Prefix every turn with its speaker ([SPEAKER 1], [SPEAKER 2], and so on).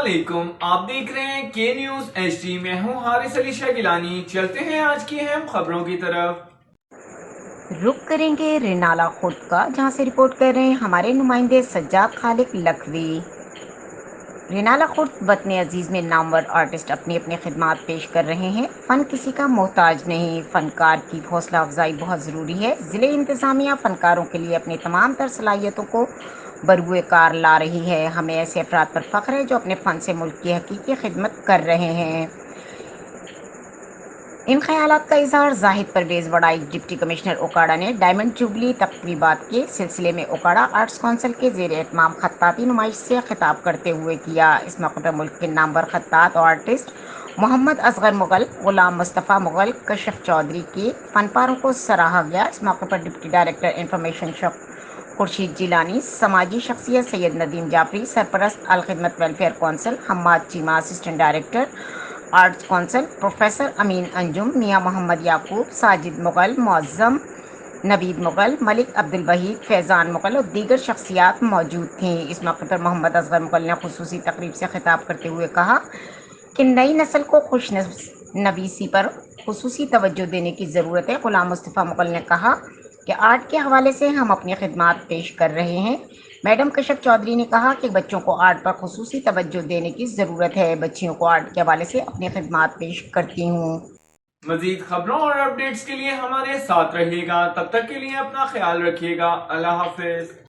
[SPEAKER 1] अस्सलामुअलैकुम, आप देख रहे हैं के न्यूज HD। मैं हूं हारिस अली शाह गिलानी। चलते हैं आज की अहम खबरों की तरफ।
[SPEAKER 2] रुक करेंगे रेनाला खुर्द का, जहां से रिपोर्ट कर रहे हैं हमारे नुमाइंदे सज्जाद खालिक लखवी। रेनाला खुर्द वतन अजीज़ में नामवर आर्टिस्ट अपनी अपनी खिदमात पेश कर रहे हैं। फ़न किसी का मोहताज नहीं, फ़नकार की हौसला अफजाई बहुत ज़रूरी है। ज़िले इंतज़ामिया फ़नकारों के लिए अपनी तमाम तर सलाहियतों को बरूए कार ला रही है। हमें ऐसे अफराद पर फ़ख्र है जो अपने फ़न से मुल्क की हकीकी खिदमत कर रहे हैं। इन ख्यालात का इजहार जाहिद परवेज़ वड़ाई डिप्टी कमिश्नर ओकाड़ा ने डायमंड जुबली तकरीबात के सिलसिले में ओकाड़ा आर्ट्स काउंसिल के ज़ेर एहतमाम खत्ताती नुमाइश से खिताब करते हुए किया। इस मौके पर मुल्क के नामवर खत्तात और आर्टिस्ट मोहम्मद असगर मुग़ल, गुलाम मुस्तफ़ा मुग़ल, कशफ चौधरी के फ़नपारों को सराहा गया। इस मौके पर deputy director information Khurshid Jilani, समाजी शख्सियत सैयद नदीम जाफरी, सरपरस्त Al Khidmat welfare council Hammad Cheema, assistant director arts council professor Amin Anjum, Mian Mohammad याकूब, साजिद मुग़ल, मुअज़्ज़म नवीद मुग़ल, मलिक अब्दुल वहीद, फैज़ान मुग़ल और दीगर शख्सियात मौजूद थीं। इस मौके पर मोहम्मद असगर मुग़ल ने खुसूसी तकरीब से खिताब करते हुए कहा कि नई नस्ल को खुश नवीसी पर खुसूसी तवज्जो देने की ज़रूरत है। गुलाम मुस्तफ़ा मुग़ल ने कहा कि आर्ट के हवाले से हम अपनी खिदमात पेश कर रहे हैं। मैडम कशफ चौधरी ने कहा कि बच्चों को आर्ट पर खुसूसी तवज्जो देने की ज़रूरत है। बच्चियों को आर्ट के हवाले से अपनी खिदमात पेश करती हूँ।
[SPEAKER 1] मजीद खबरों और अपडेट्स के लिए हमारे साथ रहिएगा। तब तक के लिए अपना ख्याल रखिएगा। अल्लाह हाफिज।